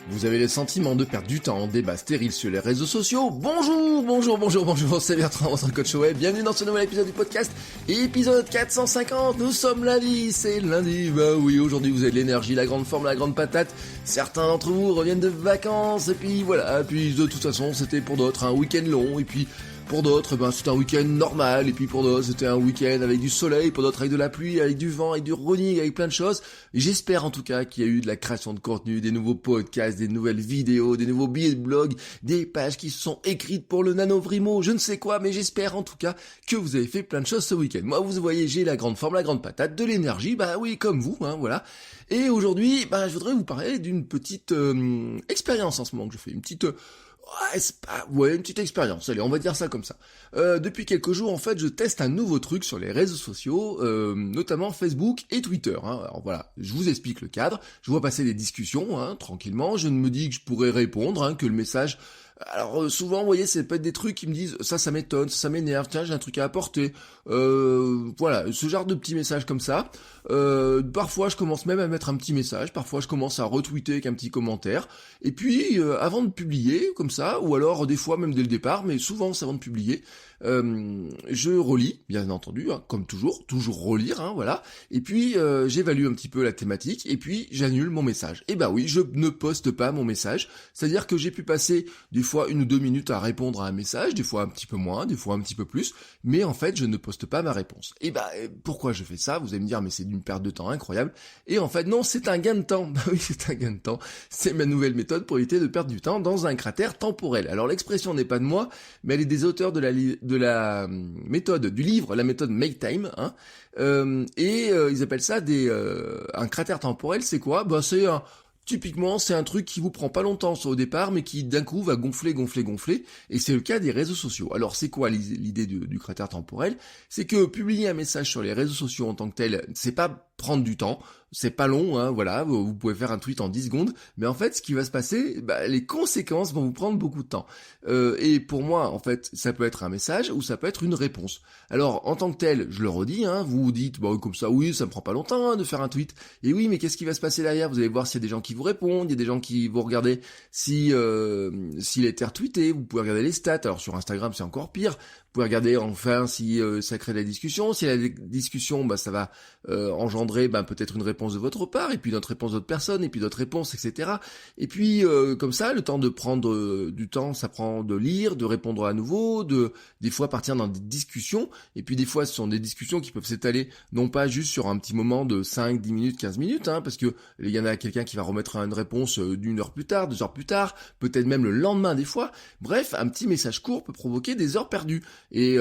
Vous avez le sentiment de perdre du temps en débat stérile sur les réseaux sociaux? Bonjour, c'est Bertrand, votre coach web. Bienvenue dans ce nouvel épisode du podcast, épisode 450. Nous sommes lundi, c'est lundi. Bah oui, aujourd'hui vous avez de l'énergie, la grande forme, la grande patate. Certains d'entre vous reviennent de vacances, et puis voilà. Puis de toute façon, c'était pour d'autres un week-end long, et puis pour d'autres, c'était un week-end normal, et puis pour d'autres, c'était un week-end avec du soleil, pour d'autres avec de la pluie, avec du vent, avec du running, avec plein de choses. J'espère en tout cas qu'il y a eu de la création de contenu, des nouveaux podcasts, des nouvelles vidéos, des nouveaux billets de blog, des pages qui se sont écrites pour le NaNoWriMo, je ne sais quoi, mais j'espère en tout cas que vous avez fait plein de choses ce week-end. Moi, vous voyez, j'ai la grande forme, la grande patate, de l'énergie, bah oui, comme vous, voilà. Et aujourd'hui, je voudrais vous parler d'une petite expérience en ce moment que je fais, une petite expérience, allez, on va dire ça comme ça. Depuis quelques jours, en fait, je teste un nouveau truc sur les réseaux sociaux, notamment Facebook et Twitter. Alors voilà, je vous explique le cadre, je vois passer des discussions, tranquillement, je me dis que je pourrais répondre, que le message... Alors souvent, vous voyez, ça peut être des trucs qui me disent ça m'étonne, ça m'énerve, tiens, j'ai un truc à apporter. Voilà, ce genre de petits messages comme ça. Parfois, je commence même à mettre un petit message, parfois je commence à retweeter avec un petit commentaire. Et puis, avant de publier, comme ça, ou alors des fois même dès le départ, mais souvent c'est avant de publier, je relis, bien entendu, comme toujours relire, voilà. Et puis, j'évalue un petit peu la thématique, et puis j'annule mon message. Et oui, je ne poste pas mon message, c'est-à-dire que j'ai pu passer des fois 1 ou 2 minutes à répondre à un message, des fois un petit peu moins, des fois un petit peu plus, mais en fait, je ne poste pas ma réponse. Et pourquoi je fais ça? Vous allez me dire, mais c'est d'une perte de temps incroyable. Et en fait, non, c'est un gain de temps. Oui, c'est un gain de temps. C'est ma nouvelle méthode pour éviter de perdre du temps dans un cratère temporel. Alors, l'expression n'est pas de moi, mais elle est des auteurs de la méthode, du livre, la méthode Make Time, ils appellent ça un cratère temporel. C'est quoi? Typiquement, c'est un truc qui vous prend pas longtemps au départ, mais qui d'un coup va gonfler, et c'est le cas des réseaux sociaux. Alors c'est quoi l'idée du cratère temporel? C'est que publier un message sur les réseaux sociaux en tant que tel, c'est pas prendre du temps, c'est pas long, voilà, vous pouvez faire un tweet en 10 secondes, mais en fait, ce qui va se passer, les conséquences vont vous prendre beaucoup de temps. Et pour moi, en fait, ça peut être un message ou ça peut être une réponse. Alors, en tant que tel, je le redis, vous vous dites, comme ça, oui, ça me prend pas longtemps de faire un tweet. Et oui, mais qu'est-ce qui va se passer derrière? Vous allez voir s'il y a des gens qui vous répondent, il y a des gens qui vont regarder s'il a été retweeté, vous pouvez regarder les stats. Alors sur Instagram, c'est encore pire. Vous pouvez regarder enfin si ça crée de la discussion. Si la discussion, ça va engendrer peut-être une réponse de votre part, et puis notre réponse d'autres personnes, et puis d'autres réponses, etc. Et puis comme ça, le temps de prendre du temps, ça prend de lire, de répondre à nouveau, des fois partir dans des discussions, et puis des fois ce sont des discussions qui peuvent s'étaler non pas juste sur un petit moment de 5, 10 minutes, 15 minutes, parce que il y en a quelqu'un qui va remettre une réponse d'1 heure plus tard, 2 heures plus tard, peut-être même le lendemain des fois. Bref, un petit message court peut provoquer des heures perdues. Et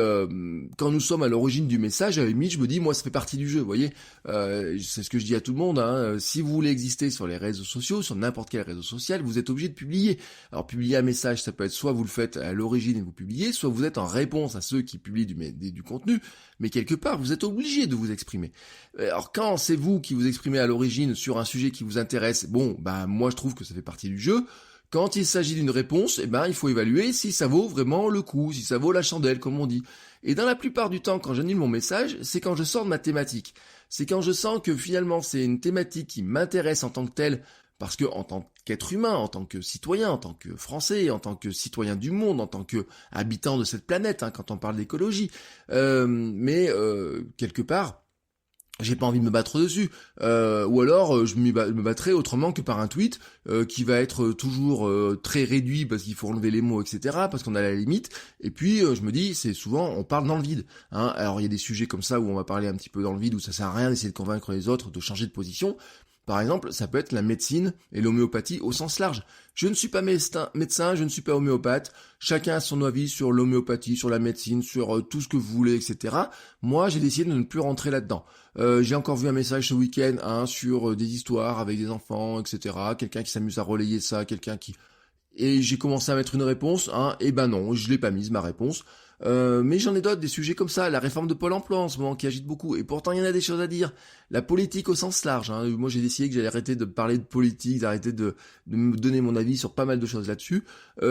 quand nous sommes à l'origine du message, à la limite, je me dis, moi, ça fait partie du jeu, vous voyez. C'est ce que je dis à tout le monde, si vous voulez exister sur les réseaux sociaux, sur n'importe quel réseau social, vous êtes obligé de publier. Alors, publier un message, ça peut être soit vous le faites à l'origine et vous publiez, soit vous êtes en réponse à ceux qui publient du contenu, mais quelque part, vous êtes obligé de vous exprimer. Alors, quand c'est vous qui vous exprimez à l'origine sur un sujet qui vous intéresse, moi, je trouve que ça fait partie du jeu. Quand il s'agit d'une réponse, il faut évaluer si ça vaut vraiment le coup, si ça vaut la chandelle, comme on dit. Et dans la plupart du temps, quand j'annule mon message, c'est quand je sors de ma thématique. C'est quand je sens que finalement, c'est une thématique qui m'intéresse en tant que telle, parce que en tant qu'être humain, en tant que citoyen, en tant que Français, en tant que citoyen du monde, en tant que habitant de cette planète, quand on parle d'écologie, quelque part, j'ai pas envie de me battre dessus, ou alors je me battrai autrement que par un tweet qui va être toujours très réduit parce qu'il faut enlever les mots, etc., parce qu'on a la limite. Et puis je me dis, c'est souvent on parle dans le vide. Alors il y a des sujets comme ça où on va parler un petit peu dans le vide, où ça sert à rien d'essayer de convaincre les autres de changer de position. Par exemple, ça peut être la médecine et l'homéopathie au sens large. Je ne suis pas médecin, je ne suis pas homéopathe. Chacun a son avis sur l'homéopathie, sur la médecine, sur tout ce que vous voulez, etc. Moi, j'ai décidé de ne plus rentrer là-dedans. J'ai encore vu un message ce week-end sur des histoires avec des enfants, etc. Quelqu'un qui s'amuse à relayer ça, et j'ai commencé à mettre une réponse, et non, je l'ai pas mise ma réponse. Mais j'en ai d'autres, des sujets comme ça, la réforme de Pôle emploi en ce moment qui agite beaucoup, et pourtant il y en a des choses à dire. La politique au sens large, hein. Moi j'ai décidé que j'allais arrêter de parler de politique, d'arrêter de me donner mon avis sur pas mal de choses là-dessus.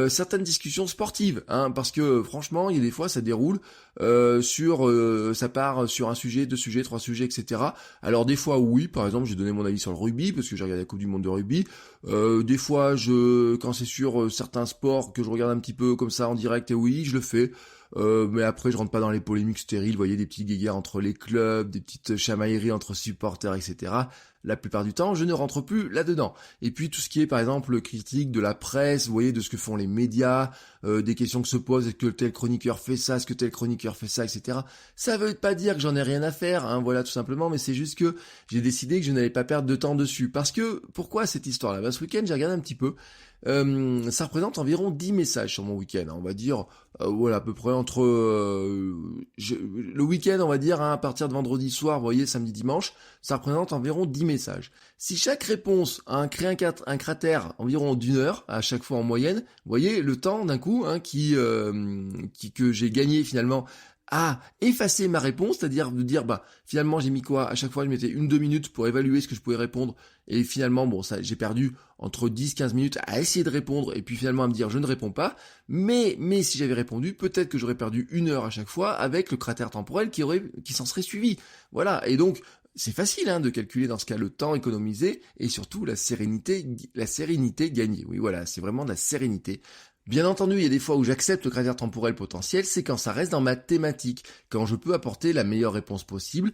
Certaines discussions sportives, hein, parce que franchement, il y a des fois ça déroule ça part sur un sujet, 2 sujets, 3 sujets, etc. Alors des fois oui, par exemple j'ai donné mon avis sur le rugby, parce que j'ai regardé la Coupe du Monde de rugby. Des fois quand c'est sur certains sports que je regarde un petit peu comme ça en direct, et oui, je le fais. Mais après je rentre pas dans les polémiques stériles, vous voyez, des petites guéguerres entre les clubs, des petites chamailleries entre supporters, etc. La plupart du temps, je ne rentre plus là-dedans. Et puis tout ce qui est par exemple critique de la presse, vous voyez, de ce que font les médias, des questions que se posent, est-ce que tel chroniqueur fait ça, est-ce que tel chroniqueur fait ça, etc. Ça veut pas dire que j'en ai rien à faire, hein, voilà, tout simplement, mais c'est juste que j'ai décidé que je n'allais pas perdre de temps dessus. Parce que, pourquoi cette histoire-là? Ce week-end, j'ai regardé un petit peu. Ça représente environ 10 messages sur mon week-end, hein, on va dire, voilà, à peu près entre le week-end, on va dire, hein, à partir de vendredi soir, vous voyez, samedi, dimanche, ça représente environ 10 messages. Si chaque réponse crée un cratère environ d'1 heure, à chaque fois en moyenne, vous voyez, le temps d'un coup, hein, que j'ai gagné finalement à effacer ma réponse, c'est-à-dire de dire, finalement j'ai mis quoi? À chaque fois je mettais 1-2 minutes pour évaluer ce que je pouvais répondre, et finalement, j'ai perdu entre 10-15 minutes à essayer de répondre, et puis finalement à me dire je ne réponds pas, mais si j'avais répondu, peut-être que j'aurais perdu 1 heure à chaque fois avec le cratère temporel qui s'en serait suivi. Voilà, et donc, c'est facile, hein, de calculer dans ce cas le temps économisé, et surtout la sérénité gagnée. Oui, voilà, c'est vraiment de la sérénité. Bien entendu, il y a des fois où j'accepte le cratère temporel potentiel, c'est quand ça reste dans ma thématique, quand je peux apporter la meilleure réponse possible,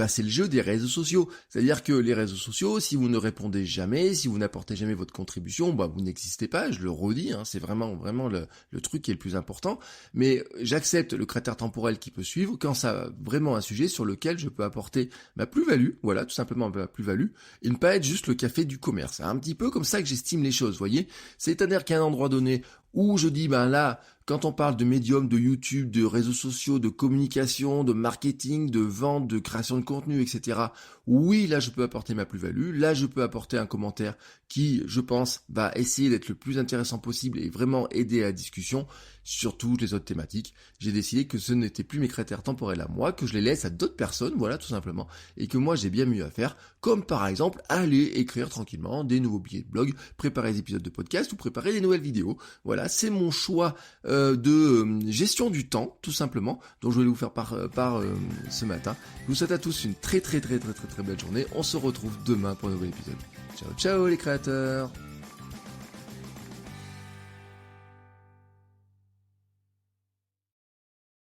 c'est le jeu des réseaux sociaux. C'est-à-dire que les réseaux sociaux, si vous ne répondez jamais, si vous n'apportez jamais votre contribution, vous n'existez pas, je le redis, hein, c'est vraiment le truc qui est le plus important. Mais j'accepte le cratère temporel qui peut suivre quand ça a vraiment un sujet sur lequel je peux apporter ma plus-value, voilà, tout simplement ma plus-value, et ne pas être juste le café du commerce. C'est un petit peu comme ça que j'estime les choses, vous voyez. C'est-à-dire qu'à un endroit donné, où je dis, là, quand on parle de médium, de YouTube, de réseaux sociaux, de communication, de marketing, de vente, de création de contenu, etc. Oui, là, je peux apporter ma plus-value. Là, je peux apporter un commentaire qui, je pense, va essayer d'être le plus intéressant possible et vraiment aider à la discussion sur toutes les autres thématiques. J'ai décidé que ce n'était plus mes critères temporels à moi, que je les laisse à d'autres personnes, voilà, tout simplement, et que moi, j'ai bien mieux à faire, comme par exemple, aller écrire tranquillement des nouveaux billets de blog, préparer des épisodes de podcast ou préparer des nouvelles vidéos. Voilà, c'est mon choix de gestion du temps, tout simplement, dont je vais vous faire part ce matin. Je vous souhaite à tous une très belle journée. On se retrouve demain pour un nouvel épisode. Ciao les créateurs!